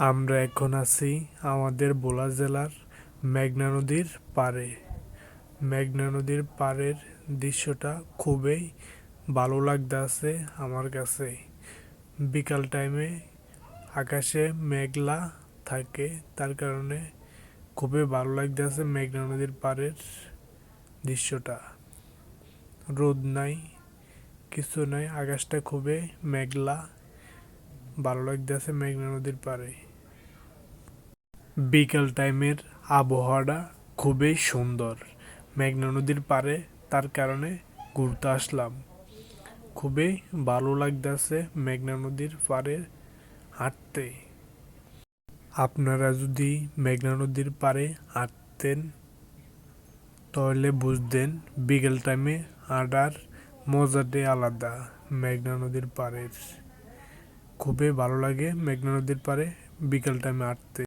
আমরা এখন আছি আমাদের ভোলা জেলার মেঘনা নদীর পাড়ে। মেঘনা নদীর পাড়ের দৃশ্যটা খুবই ভালো লাগতেছে আমার কাছে। বিকাল টাইমে আকাশে মেঘলা থাকে, তার কারণে খুবই ভালো লাগতেছে মেঘনা নদীর পাড়ের দৃশ্যটা। রোদ নাই, কিছু নাই, আকাশটা খুবই মেঘলা, ভালো লাগতেছে মেঘনা নদীর পাড়ে। বিকাল টাইমের আবহাওয়াটা খুবই সুন্দর মেঘনা নদীর পাড়ে, তার কারণে ঘুরতে আসলাম। খুবই ভালো লাগতেছে মেঘনা নদীর পাড়ে হাঁটতে। আপনারা যদি মেঘনা নদীর পাড়ে হাঁটতেন তাহলে বুঝতেন বিকেল টাইমে হাঁটার মজাটাই আলাদা। মেঘনা নদীর পাড়ের খুবই ভালো লাগে মেঘনা নদীর পাড়ে বিকেল টাইমে হাঁটতে।